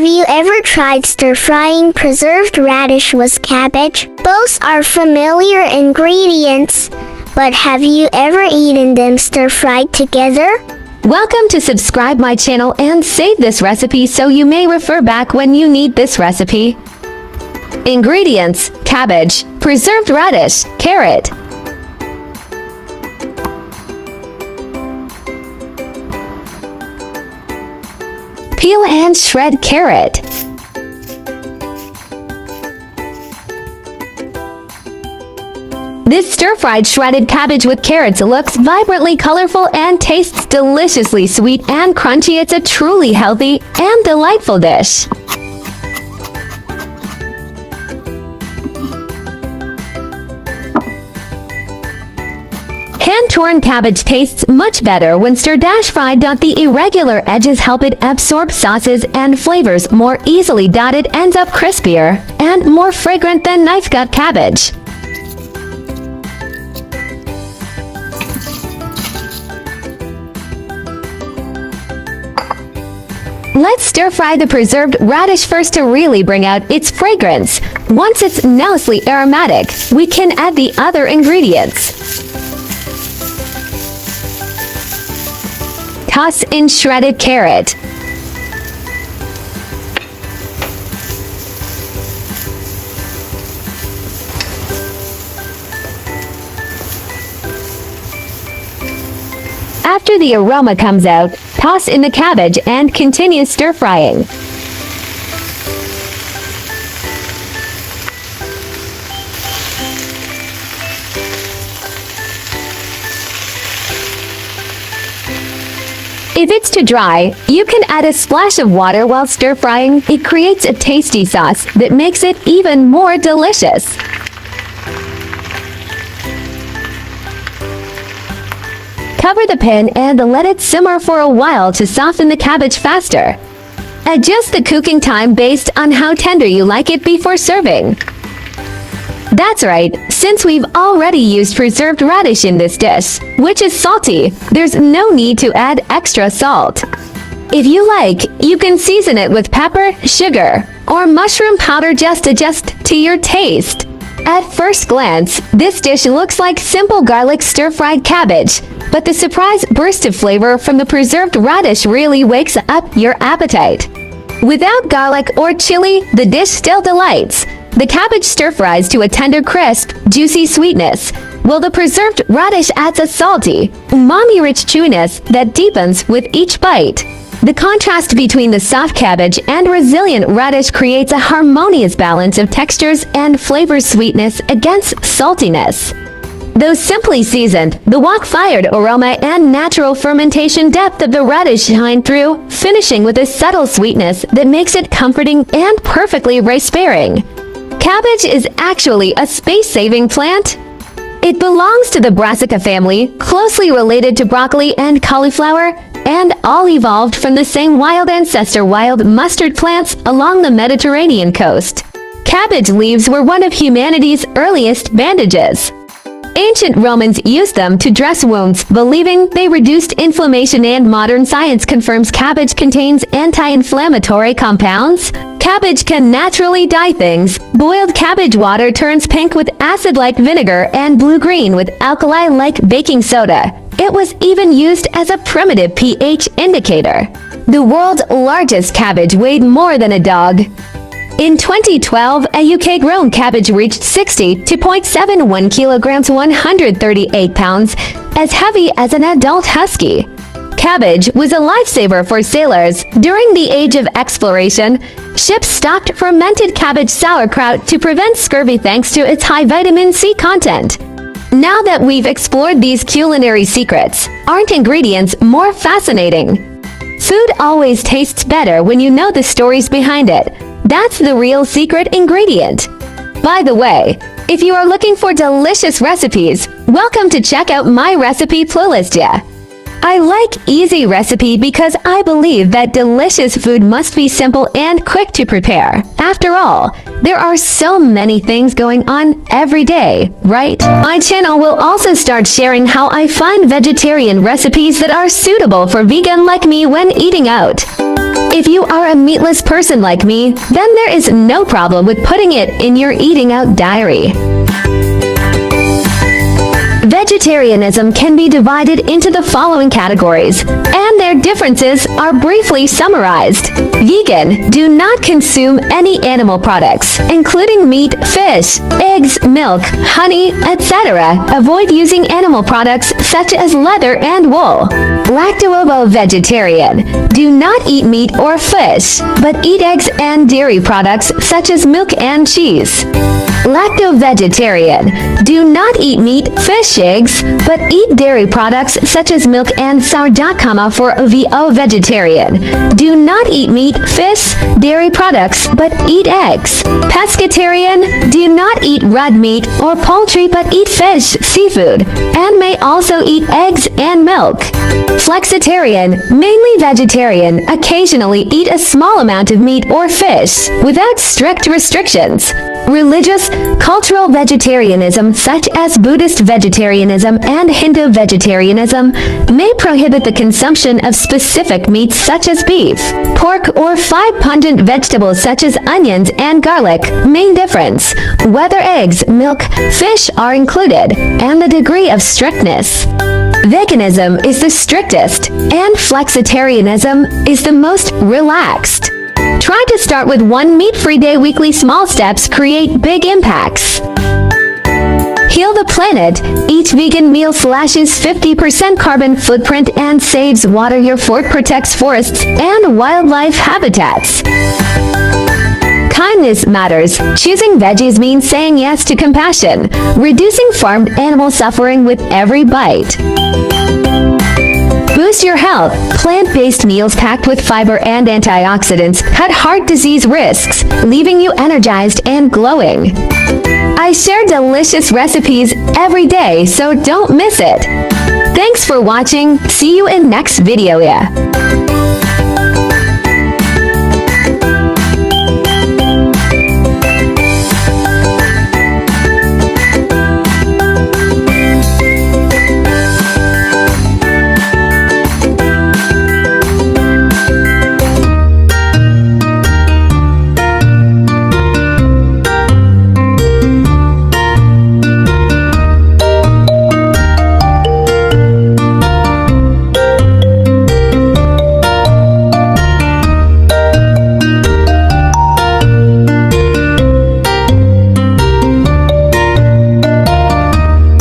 Have you ever tried stir-frying preserved radish with cabbage? Both are familiar ingredients, but have you ever eaten them stir-fried together? Welcome to subscribe my channel and save this recipe so you may refer back when you need this recipe. Ingredients: cabbage, preserved radish, carrot. Peel and shred carrot. This stir-fried shredded cabbage with carrots looks vibrantly colorful and tastes deliciously sweet and crunchy. It's a truly healthy and delightful dish. Hand-torn cabbage tastes much better when stir-fried. The irregular edges help it absorb sauces and flavors more easily. It ends up crispier and more fragrant than knife-cut cabbage. Let's stir-fry the preserved radish first to really bring out its fragrance. Once it's nicely aromatic, we can add the other ingredients. Toss in shredded carrot. After the aroma comes out, toss in the cabbage and continue stir-frying. If it's too dry, you can add a splash of water while stir-frying. It creates a tasty sauce that makes it even more delicious. Cover the pan and let it simmer for a while to soften the cabbage faster. Adjust the cooking time based on how tender you like it before serving. That's right, since we've already used preserved radish in this dish, which is salty, there's no need to add extra salt. If you like, you can season it with pepper, sugar, or mushroom powder. Just adjust to your taste. At first glance, this dish looks like simple garlic stir-fried cabbage, but the surprise burst of flavor from the preserved radish really wakes up your appetite. Without garlic or chili, the dish still delights. The cabbage stir-fries to a tender crisp, juicy sweetness, while the preserved radish adds a salty, umami-rich chewiness that deepens with each bite. The contrast between the soft cabbage and resilient radish creates a harmonious balance of textures and flavor, sweetness against saltiness. Though simply seasoned, the wok-fired aroma and natural fermentation depth of the radish shine through, finishing with a subtle sweetness that makes it comforting and perfectly rice-bearing. Cabbage is actually a space-saving plant. It belongs to the Brassica family, closely related to broccoli and cauliflower, and all evolved from the same wild ancestor wild mustard plants along the Mediterranean coast. Cabbage leaves were one of humanity's earliest bandages. Ancient Romans used them to dress wounds, believing they reduced inflammation, and modern science confirms cabbage contains anti-inflammatory compounds. Cabbage can naturally dye things. Boiled cabbage water turns pink with acid-like vinegar and blue-green with alkali like baking soda. It was even used as a primitive pH indicator. The world's largest cabbage weighed more than a dog. In 2012, a UK-grown cabbage reached 62.71 kilograms, 138 pounds, as heavy as an adult husky. Cabbage was a lifesaver for sailors. During the age of exploration, ships stocked fermented cabbage sauerkraut to prevent scurvy thanks to its high vitamin C content. Now that we've explored these culinary secrets, aren't ingredients more fascinating? Food always tastes better when you know the stories behind it. That's the real secret ingredient. By the way, if you are looking for delicious recipes, welcome to check out my recipe playlist. I like easy recipe because I believe that delicious food must be simple and quick to prepare. After all, there are so many things going on every day, right? My channel will also start sharing how I find vegetarian recipes that are suitable for vegan like me when eating out. If you are a meatless person like me, then there is no problem with putting it in your eating out diary. Vegetarianism can be divided into the following categories, and their differences are briefly summarized. Vegan, do not consume any animal products, including meat, fish, eggs, milk, honey, etc. Avoid using animal products such as leather and wool. Lacto-ovo-vegetarian, do not eat meat or fish, but eat eggs and dairy products such as milk and cheese. Lacto-vegetarian, do not eat meat, fish, eggs, but eat dairy products such as milk and sourdough. For VO-vegetarian, do not eat meat, fish, dairy products, but eat eggs. Pescatarian, do not eat red meat or poultry but eat fish, seafood, and may also eat eggs and milk. Flexitarian, mainly vegetarian, occasionally eat a small amount of meat or fish, without strict restrictions. Religious, cultural vegetarianism such as Buddhist vegetarianism and Hindu vegetarianism may prohibit the consumption of specific meats such as beef, pork, or 5 pungent vegetables such as onions and garlic. Main difference: whether eggs, milk, fish are included, and the degree of strictness. Veganism is the strictest, and flexitarianism is the most relaxed. Try to start with 1 meat-free day. Weekly small steps create big impacts. Heal the planet. Each vegan meal slashes 50% carbon footprint and saves water. Your fork protects forests and wildlife habitats. Kindness matters. Choosing veggies means saying yes to compassion, reducing farmed animal suffering with every bite. Boost your health. Plant-based meals packed with fiber and antioxidants cut heart disease risks, leaving you energized and glowing. I share delicious recipes every day, so don't miss it. Thanks for watching. See you in next video.